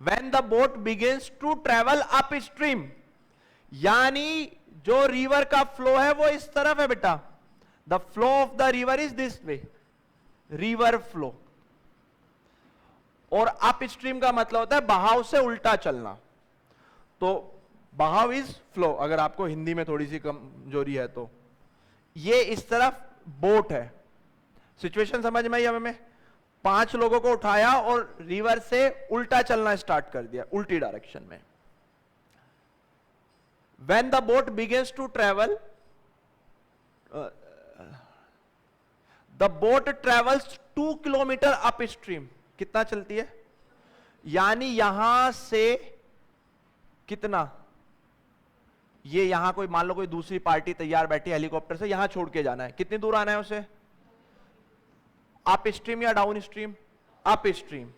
When the boat begins to travel upstream, यानी जो रिवर का फ्लो है वो इस तरफ है बेटा, the flow of the river is this way, river flow. और अप स्ट्रीम का मतलब होता है बहाव से उल्टा चलना, तो बहाव इज फ्लो, अगर आपको हिंदी में थोड़ी सी कमजोरी है तो। ये इस तरफ बोट है, सिचुएशन समझ में आई हमें? 5 लोगों को उठाया और रिवर से उल्टा चलना स्टार्ट कर दिया, उल्टी डायरेक्शन में। When the boat begins to travel, the boat travels 2 kilometre upstream। कितना चलती है? यानी यहां से कितना, ये यहां कोई मान लो कोई दूसरी पार्टी तैयार बैठी हेलीकॉप्टर से, यहां छोड़ के जाना है, कितनी दूर आना है उसे? अप स्ट्रीम या down stream? Up stream.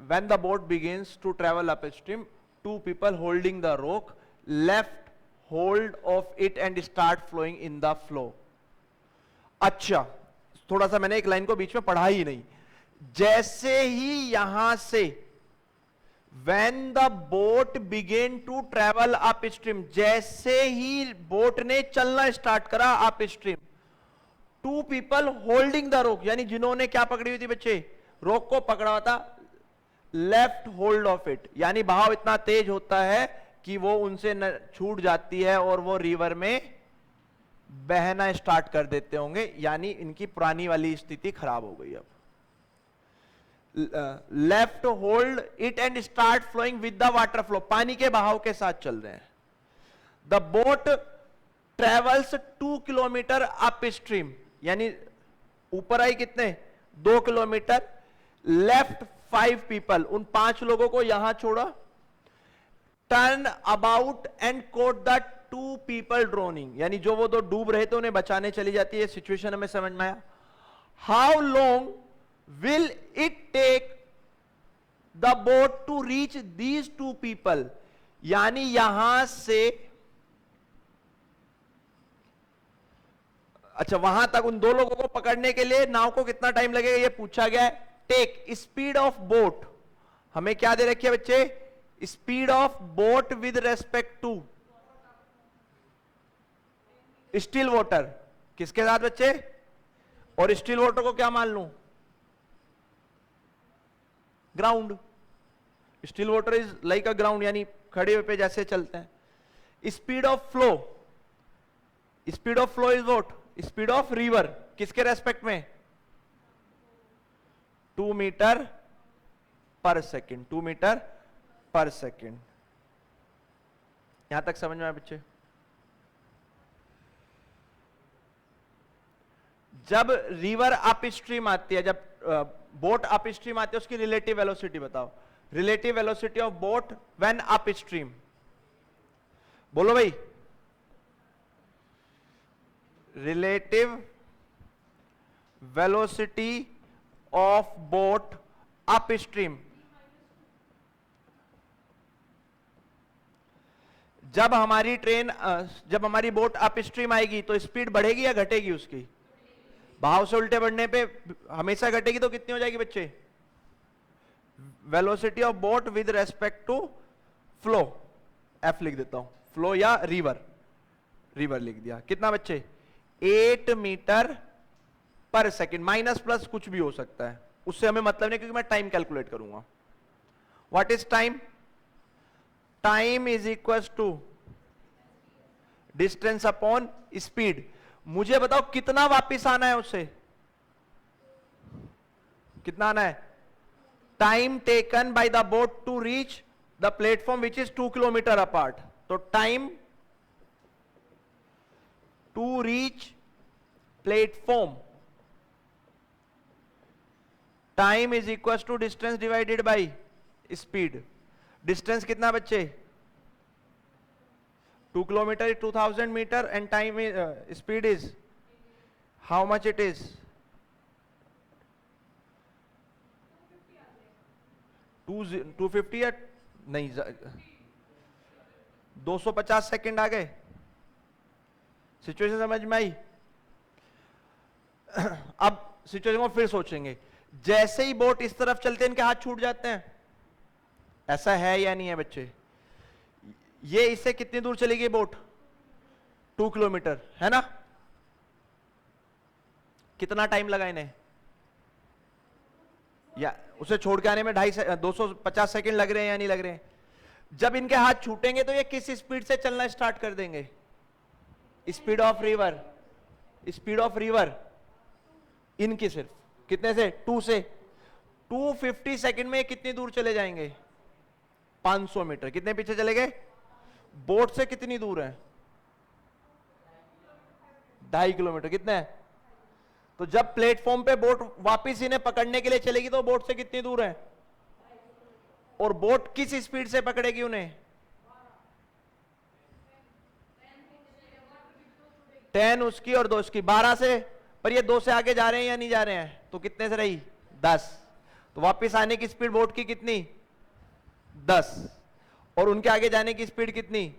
When the boat begins to travel upstream, 2 people holding the rope left hold of it and start flowing in the flow। अच्छा, थोड़ा सा मैंने एक लाइन को बीच में पढ़ा ही नहीं। जैसे ही यहां से when the boat begin to travel upstream, जैसे ही बोट ने चलना स्टार्ट करा upstream, 2 people holding the rope, यानी जिन्होंने क्या पकड़ी हुई थी बच्चे? रोक को पकड़ा हुआ था, लेफ्ट होल्ड ऑफ इट, यानी बहाव इतना तेज होता है कि वो उनसे छूट जाती है और वो रिवर में बहना स्टार्ट कर देते होंगे, यानी इनकी पुरानी वाली स्थिति खराब हो गई। अब left hold it and start flowing with the water flow, पानी के बहाव के साथ चल रहे हैं। The boat travels 2 kilometre upstream, यानी ऊपर आई कितने? 2 किलोमीटर। लेफ्ट 5 पीपल, उन 5 लोगों को यहां छोड़ा। Turn about and caught the 2 people drowning, यानी जो वो 2 डूब रहे थे उन्हें बचाने चली जाती है। सिचुएशन हमें समझ में आया? How long will it take the boat to reach these 2 people, यानी यहां से अच्छा वहां तक उन 2 लोगों को पकड़ने के लिए नाव को कितना टाइम लगेगा ये पूछा गया है। टेक स्पीड ऑफ बोट, हमें क्या दे रखी है बच्चे? Speed of boat with respect to still water, किसके साथ बच्चे? और स्टिल वाटर को क्या मान लूं? Ground. Still water is like a ground, यानी खड़े हुए पे जैसे चलते हैं। Speed of flow, speed of flow is what? Speed of river, किसके रेस्पेक्ट में? 2 मीटर पर सेकेंड, 2 मीटर पर सेकेंड। यहां तक समझ में आया बच्चे? जब रिवर अप स्ट्रीम आती है, जब बोट अप स्ट्रीम आती है, उसकी रिलेटिव वेलोसिटी बताओ। Relative velocity of boat when up stream, बोलो भाई। Relative velocity of boat up stream, जब हमारी ट्रेन जब हमारी बोट अप स्ट्रीम आएगी तो स्पीड बढ़ेगी या घटेगी उसकी? बहाव से उल्टे बढ़ने पे हमेशा घटेगी, तो कितनी हो जाएगी बच्चे? Velocity of boat with respect to flow, F लिख देता हूं, फ्लो या रिवर, रिवर लिख दिया। कितना बच्चे? 8 मीटर पर सेकेंड, माइनस प्लस कुछ भी हो सकता है, उससे हमें मतलब नहीं, क्योंकि मैं टाइम कैलकुलेट करूंगा। What is time? Time is equal to distance upon speed. मुझे बताओ कितना वापिस आना है उससे? कितना आना है? Time taken by the boat to reach the platform which is 2 kilometre apart, तो time to reach platform, time is equal to distance divided by speed. Distance कितना बच्चे? 2 kilometre is 2000 metre and time speed is how much it is? 250 या नहीं 250 second आ गए। Situation समझ में आई? अब situation को फिर सोचेंगे। जैसे ही बोट इस तरफ चलते हैं इनके हाथ छूट जाते हैं, ऐसा है या नहीं है बच्चे? ये इससे कितनी दूर चलेगी बोट? 2 किलोमीटर, है ना? कितना टाइम लगा इन्हें? या उसे छोड़ के आने में 250 सेकंड लग रहे हैं या नहीं लग रहे हैं? जब इनके हाथ छूटेंगे तो ये किस स्पीड से चलना स्टार्ट कर देंगे? Speed of river, speed of river इनकी सिर्फ कितने से? 2 से। 250 सेकंड में कितनी दूर चले जाएंगे? 500 मीटर। कितने पीछे चले गए? बोट से कितनी दूर है? 2.5 किलोमीटर। कितने है? तो जब प्लेटफॉर्म पे बोट वापस इन्हें पकड़ने के लिए चलेगी तो बोट से कितनी दूर है? और बोट किस स्पीड से पकड़ेगी उन्हें? 10 उसकी और 2 उसकी, 12 से। पर ये 2 से आगे जा रहे हैं या नहीं जा रहे हैं? तो कितने से रही? 10। तो वापस आने की स्पीड बोट की कितनी? 10। और उनके आगे जाने की स्पीड कितनी?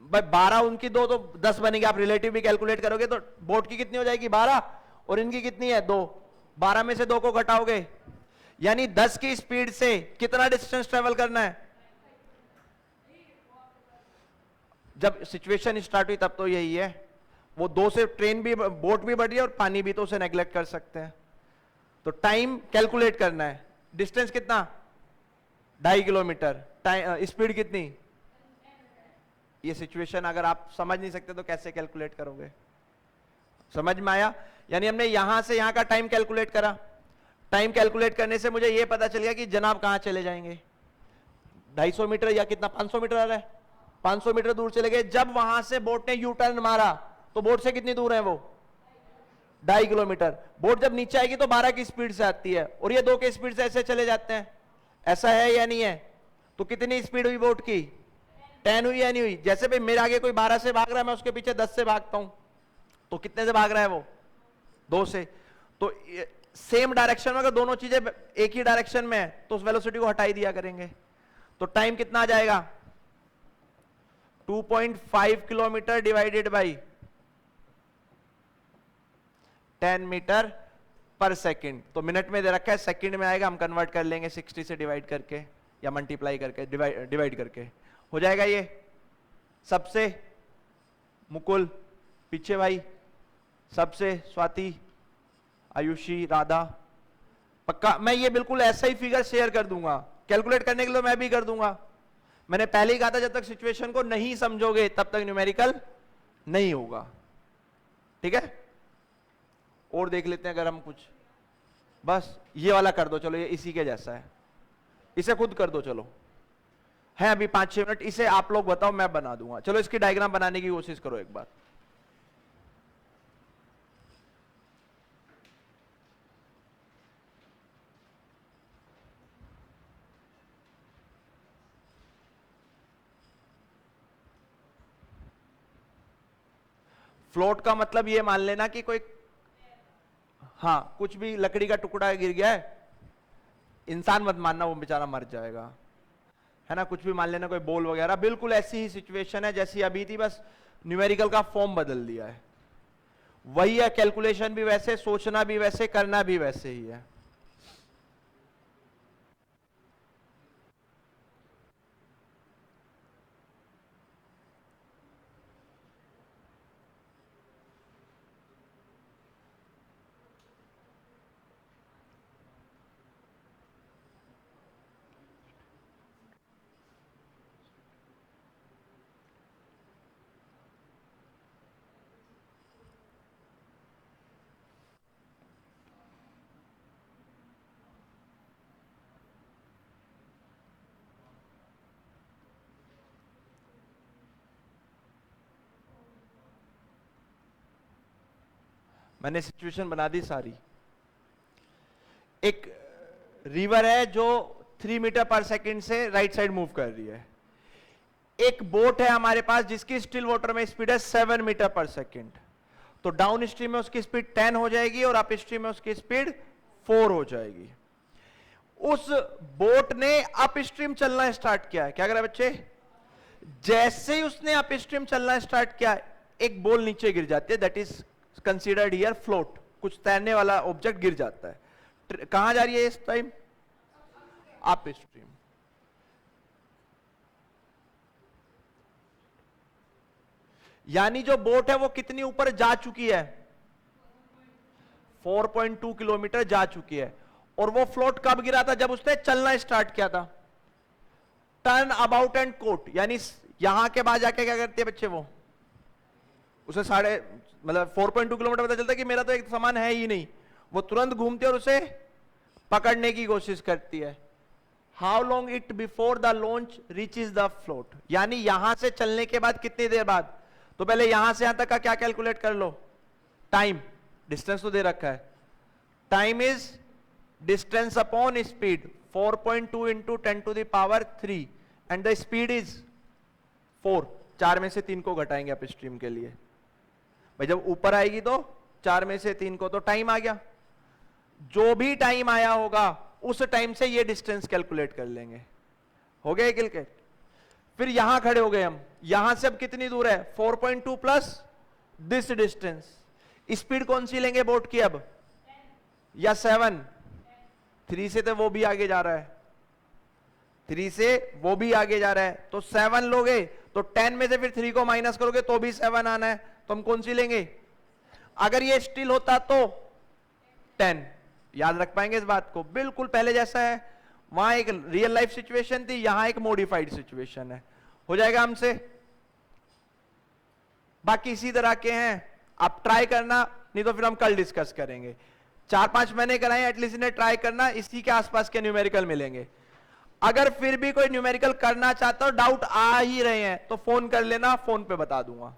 भाई 12 उनकी, 2 तो 10 बनेगी। आप रिलेटिव भी कैलकुलेट करोगे तो बोट की कितनी हो जाएगी? 12। और इनकी कितनी है? 2। 12 में से 2 को घटाओगे, यानी 10 की स्पीड से कितना डिस्टेंस ट्रेवल करना है? जब सिचुएशन स्टार्ट हुई तब तो यही है। वो 2 से ट्रेन भी, बोट भी बढ़ रही है और पानी भी, तो उसे नेग्लेक्ट कर सकते हैं। तो टाइम कैलकुलेट करना है। डिस्टेंस कितना? 2.5 किलोमीटर। स्पीड कितनी? ये सिचुएशन अगर आप समझ नहीं सकते तो कैसे कैलकुलेट करोगे? समझ में आया? यानी हमने यहां से यहां का टाइम कैलकुलेट करा। टाइम कैलकुलेट करने से मुझे यह पता चल गया कि जनाब कहां चले जाएंगे। 250 मीटर या कितना? 500 मीटर आ रहा है। 500 मीटर दूर चले गए। जब वहां से बोट ने यू टर्न मारा तो बोट से कितनी दूर है वो? 2.5 किलोमीटर। बोट जब नीचे आएगी तो 12 की स्पीड से आती है और ये 2 की स्पीड से ऐसे चले जाते हैं। ऐसा है या नहीं है? तो कितनी स्पीड हुई बोट की? 10 हुई या नहीं हुई? जैसे भाई मेरे आगे कोई 12 से भाग रहा है, मैं उसके पीछे 10 से भागता हूं, तो कितने से भाग रहा है वो? 2 से। तो सेम डायरेक्शन में अगर दोनों चीजें एक ही डायरेक्शन में है तो उस वेलोसिटी को हटा ही दिया करेंगे। तो टाइम कितना आ जाएगा? 2.5 किलोमीटर डिवाइडेड बाई 10 मीटर पर सेकंड। तो मिनट में दे रखा है, सेकंड में आएगा, हम कन्वर्ट कर लेंगे 60 से डिवाइड करके या मल्टीप्लाई करके, डिवाइड करके हो जाएगा। ये सबसे मुकुल, पीछे भाई सबसे स्वाति, आयुषी, राधा। पक्का मैं ये बिल्कुल ऐसा ही फिगर शेयर कर दूंगा। कैलकुलेट करने के लिए मैं भी कर दूंगा। मैंने पहले ही कहा था जब तक सिचुएशन को नहीं समझोगे तब तक न्यूमेरिकल नहीं होगा। ठीक है? और देख लेते हैं अगर हम कुछ। बस ये वाला कर दो, चलो ये इसी के जैसा है, इसे खुद कर दो। चलो है अभी 5-6 मिनट, इसे आप लोग बताओ, मैं बना दूंगा। चलो इसकी डायग्राम बनाने की कोशिश करो एक बार। फ्लोट का मतलब ये मान लेना कि कोई, हाँ कुछ भी लकड़ी का टुकड़ा गिर गया है, इंसान मत मानना, वो बेचारा मर जाएगा, है ना। कुछ भी मान लेना, कोई बॉल वगैरह। बिल्कुल ऐसी ही सिचुएशन है जैसी अभी थी, बस न्यूमेरिकल का फॉर्म बदल दिया है। वही है, कैलकुलेशन भी वैसे, सोचना भी वैसे, करना भी वैसे ही है। मैंने सिचुएशन बना दी सारी। एक रिवर है जो 3 मीटर पर सेकंड से राइट साइड मूव कर रही है। एक बोट है हमारे पास जिसकी स्टिल वाटर में स्पीड है 7 मीटर पर सेकंड। तो डाउन स्ट्रीम में उसकी स्पीड 10 हो जाएगी और अप स्ट्रीम में उसकी स्पीड 4 हो जाएगी। उस बोट ने अप स्ट्रीम चलना स्टार्ट किया है। क्या करा बच्चे? जैसे ही उसने अप स्ट्रीम चलना स्टार्ट किया, एक बॉल नीचे गिर जाती है, that is considered here float. कुछ तैरने वाला ऑब्जेक्ट गिर जाता है, कहां जा रही है इस टाइम? Up stream. यानी जो बोट है वो कितनी ऊपर जा चुकी है? 4.2 किलोमीटर जा चुकी है। और वो फ्लोट कब गिरा था? जब उसने चलना स्टार्ट किया था। टर्न अबाउट एंड कोट, यानी यहां के बाद जाके क्या करती है बच्चे? वो उसे 4.2 किलोमीटर पता चलता है कि मेरा तो एक सामान है ही नहीं, वो तुरंत घूमती है और उसे पकड़ने की कोशिश करती है। How long it before the launch reaches the float, यानी यहां से चलने के बाद कितनी देर बाद? तो पहले यहां से यहां तक का क्या कैलकुलेट कर लो? टाइम, डिस्टेंस तो दे रखा है। Time is distance upon speed, 4.2 into 10 to the power 3 and the speed is 4। 4 में से 3 को घटाएंगे अप स्ट्रीम के लिए। भाई जब ऊपर आएगी तो 4 में से 3 को, तो टाइम आ गया। जो भी टाइम आया होगा उस टाइम से ये डिस्टेंस कैलकुलेट कर लेंगे। हो गया कैलकुलेट? फिर यहां खड़े हो गए हम, यहां से अब कितनी दूर है? 4.2 प्लस दिस डिस्टेंस। स्पीड कौन सी लेंगे बोट की अब? या 7? 3 से तो वो भी आगे जा रहा है, 3 से वो भी आगे जा रहा है, तो 7 लोगे तो 10 में से फिर 3 को माइनस करोगे तो भी 7 आना है, तो हम कौन सी लेंगे? अगर ये स्टिल होता तो 10। याद रख पाएंगे इस बात को? बिल्कुल पहले जैसा है, वहां एक रियल लाइफ सिचुएशन थी, यहां एक मॉडिफाइड सिचुएशन है। हो जाएगा हमसे? बाकी इसी तरह के हैं, आप ट्राई करना, नहीं तो फिर हम कल डिस्कस करेंगे। 4-5 महीने कराएं एटलीस्ट, इन्हें ट्राई करना, इसी के आसपास के न्यूमेरिकल मिलेंगे। अगर फिर भी कोई न्यूमेरिकल करना चाहता हो, डाउट आ ही रहे हैं, तो फोन कर लेना, फोन पे बता दूंगा।